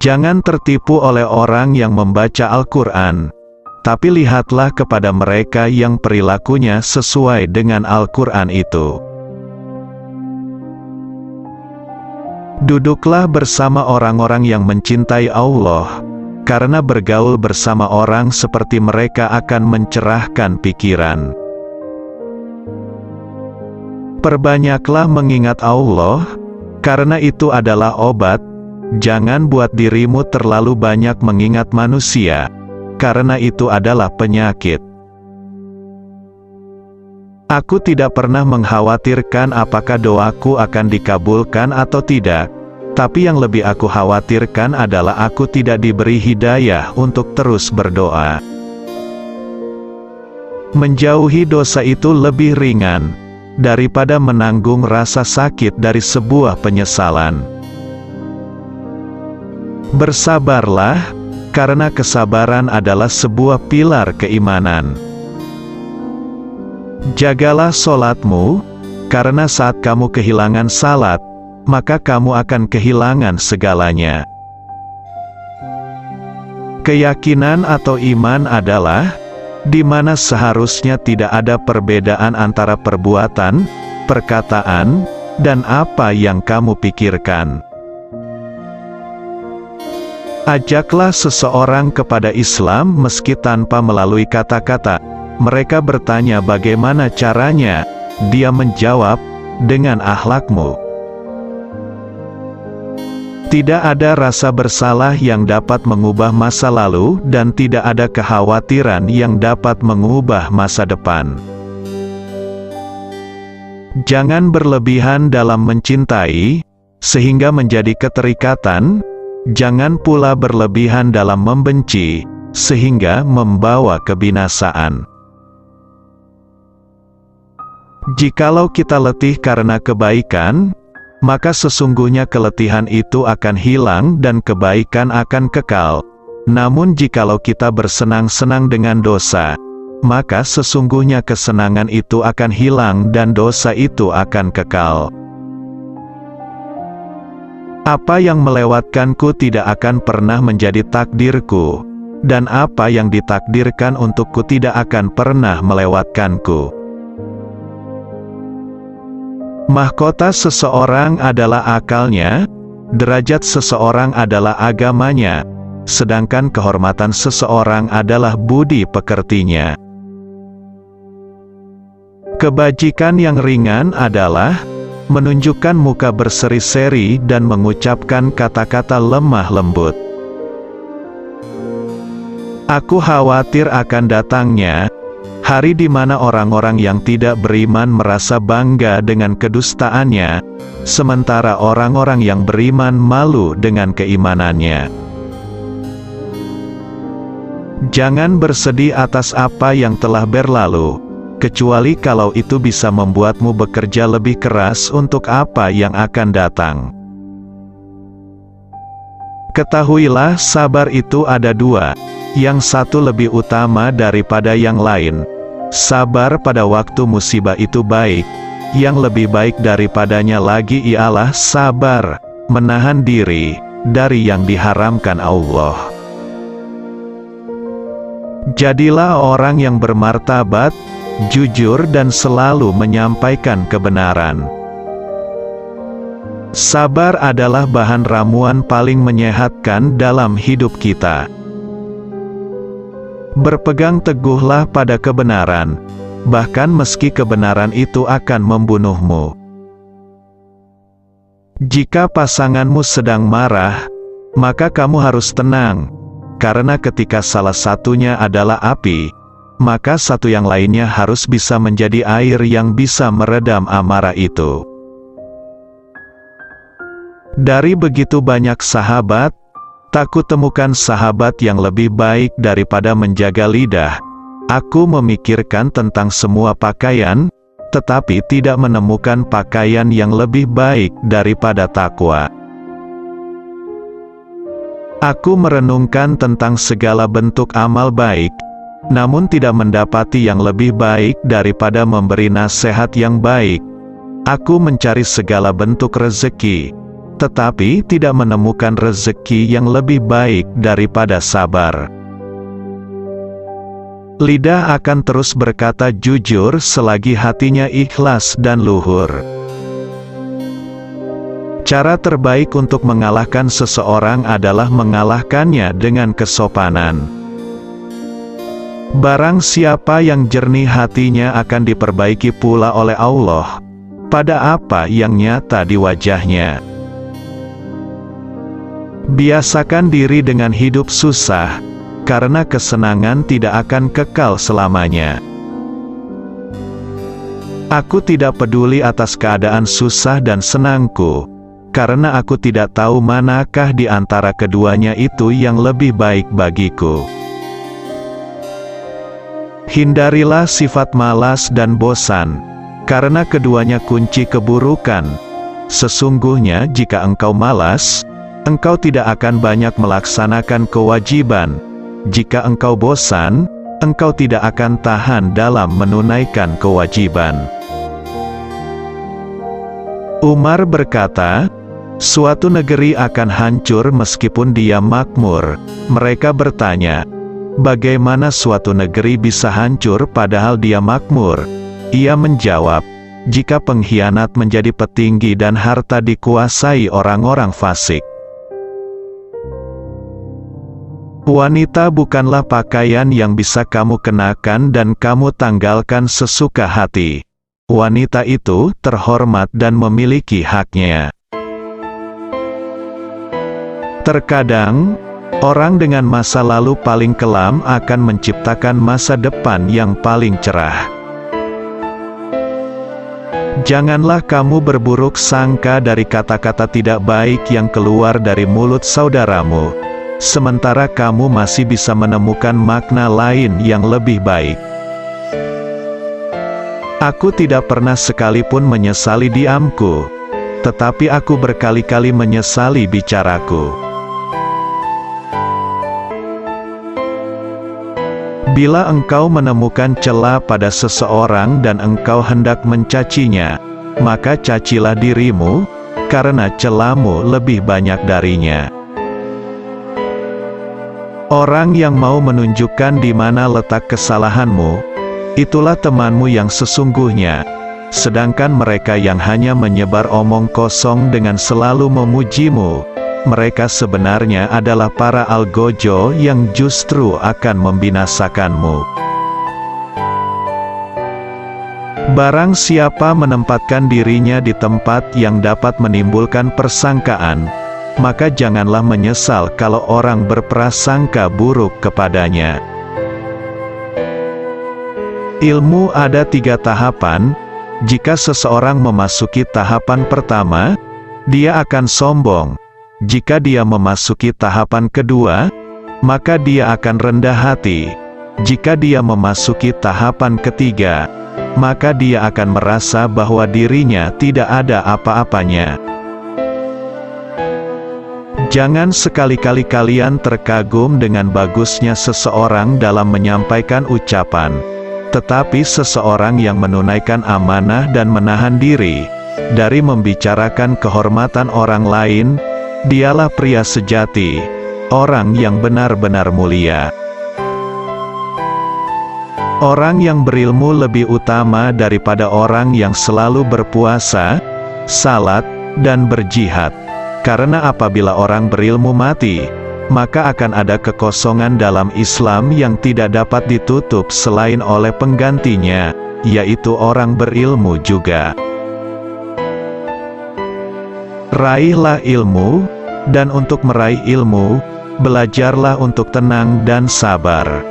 Jangan tertipu oleh orang yang membaca Al-Quran, tapi lihatlah kepada mereka yang perilakunya sesuai dengan Al-Quran itu. Duduklah bersama orang-orang yang mencintai Allah, karena bergaul bersama orang seperti mereka akan mencerahkan pikiran. Perbanyaklah mengingat Allah, karena itu adalah obat. Jangan buat dirimu terlalu banyak mengingat manusia, karena itu adalah penyakit. Aku tidak pernah mengkhawatirkan apakah doaku akan dikabulkan atau tidak, tapi yang lebih aku khawatirkan adalah aku tidak diberi hidayah untuk terus berdoa. Menjauhi dosa itu lebih ringan daripada menanggung rasa sakit dari sebuah penyesalan. Bersabarlah, karena kesabaran adalah sebuah pilar keimanan. Jagalah solatmu, karena saat kamu kehilangan salat, maka kamu akan kehilangan segalanya. Keyakinan atau iman adalah di mana seharusnya tidak ada perbedaan antara perbuatan, perkataan, dan apa yang kamu pikirkan. Ajaklah seseorang kepada Islam meski tanpa melalui kata-kata. Mereka bertanya bagaimana caranya, dia menjawab, dengan akhlakmu. Tidak ada rasa bersalah yang dapat mengubah masa lalu, dan tidak ada kekhawatiran yang dapat mengubah masa depan. Jangan berlebihan dalam mencintai, sehingga menjadi keterikatan. Jangan pula berlebihan dalam membenci, sehingga membawa kebinasaan. Jikalau kita letih karena kebaikan, maka sesungguhnya keletihan itu akan hilang dan kebaikan akan kekal. Namun jikalau kita bersenang-senang dengan dosa, maka sesungguhnya kesenangan itu akan hilang dan dosa itu akan kekal. Apa yang melewatkanku tidak akan pernah menjadi takdirku, dan apa yang ditakdirkan untukku tidak akan pernah melewatkanku. Mahkota seseorang adalah akalnya, derajat seseorang adalah agamanya, sedangkan kehormatan seseorang adalah budi pekertinya. Kebajikan yang ringan adalah menunjukkan muka berseri-seri dan mengucapkan kata-kata lemah lembut. Aku khawatir akan datangnya hari di mana orang-orang yang tidak beriman merasa bangga dengan kedustaannya, sementara orang-orang yang beriman malu dengan keimanannya. Jangan bersedih atas apa yang telah berlalu, kecuali kalau itu bisa membuatmu bekerja lebih keras untuk apa yang akan datang. Ketahuilah sabar itu ada dua, yang satu lebih utama daripada yang lain. Sabar pada waktu musibah itu baik, yang lebih baik daripadanya lagi ialah sabar, menahan diri, dari yang diharamkan Allah. Jadilah orang yang bermartabat, jujur dan selalu menyampaikan kebenaran. Sabar adalah bahan ramuan paling menyehatkan dalam hidup kita. Berpegang teguhlah pada kebenaran, bahkan meski kebenaran itu akan membunuhmu. Jika pasanganmu sedang marah, maka kamu harus tenang, karena ketika salah satunya adalah api, maka satu yang lainnya harus bisa menjadi air yang bisa meredam amarah itu. Dari begitu banyak sahabat, tak kutemukan sahabat yang lebih baik daripada menjaga lidah. Aku memikirkan tentang semua pakaian, tetapi tidak menemukan pakaian yang lebih baik daripada takwa. Aku merenungkan tentang segala bentuk amal baik, namun tidak mendapati yang lebih baik daripada memberi nasihat yang baik. Aku mencari segala bentuk rezeki, tetapi tidak menemukan rezeki yang lebih baik daripada sabar. Lidah akan terus berkata jujur selagi hatinya ikhlas dan luhur. Cara terbaik untuk mengalahkan seseorang adalah mengalahkannya dengan kesopanan. Barang siapa yang jernih hatinya akan diperbaiki pula oleh Allah pada apa yang nyata di wajahnya. Biasakan diri dengan hidup susah, karena kesenangan tidak akan kekal selamanya. Aku tidak peduli atas keadaan susah dan senangku, karena aku tidak tahu manakah di antara keduanya itu yang lebih baik bagiku. Hindarilah sifat malas dan bosan, karena keduanya kunci keburukan. Sesungguhnya jika engkau malas, engkau tidak akan banyak melaksanakan kewajiban. Jika engkau bosan, engkau tidak akan tahan dalam menunaikan kewajiban. Umar berkata, suatu negeri akan hancur meskipun dia makmur. Mereka bertanya, bagaimana suatu negeri bisa hancur padahal dia makmur? Ia menjawab, jika pengkhianat menjadi petinggi dan harta dikuasai orang-orang fasik. Wanita bukanlah pakaian yang bisa kamu kenakan dan kamu tanggalkan sesuka hati. Wanita itu terhormat dan memiliki haknya. Terkadang, orang dengan masa lalu paling kelam akan menciptakan masa depan yang paling cerah. Janganlah kamu berburuk sangka dari kata-kata tidak baik yang keluar dari mulut saudaramu, sementara kamu masih bisa menemukan makna lain yang lebih baik. Aku tidak pernah sekalipun menyesali diamku, tetapi aku berkali-kali menyesali bicaraku. Bila engkau menemukan celah pada seseorang dan engkau hendak mencacinya, maka cacilah dirimu, karena celahmu lebih banyak darinya. Orang yang mau menunjukkan di mana letak kesalahanmu, itulah temanmu yang sesungguhnya. Sedangkan mereka yang hanya menyebar omong kosong dengan selalu memujimu, mereka sebenarnya adalah para algojo yang justru akan membinasakanmu. Barang siapa menempatkan dirinya di tempat yang dapat menimbulkan persangkaan, maka janganlah menyesal kalau orang berprasangka buruk kepadanya. Ilmu ada 3 tahapan. Jika seseorang memasuki tahapan pertama, dia akan sombong. Jika dia memasuki tahapan kedua, maka dia akan rendah hati. Jika dia memasuki tahapan ketiga, maka dia akan merasa bahwa dirinya tidak ada apa-apanya. Jangan sekali-kali kalian terkagum dengan bagusnya seseorang dalam menyampaikan ucapan, tetapi seseorang yang menunaikan amanah dan menahan diri dari membicarakan kehormatan orang lain, dialah pria sejati, orang yang benar-benar mulia. Orang yang berilmu lebih utama daripada orang yang selalu berpuasa, salat, dan berjihad. Karena apabila orang berilmu mati, maka akan ada kekosongan dalam Islam yang tidak dapat ditutup selain oleh penggantinya, yaitu orang berilmu juga. Raihlah ilmu, dan untuk meraih ilmu, belajarlah untuk tenang dan sabar.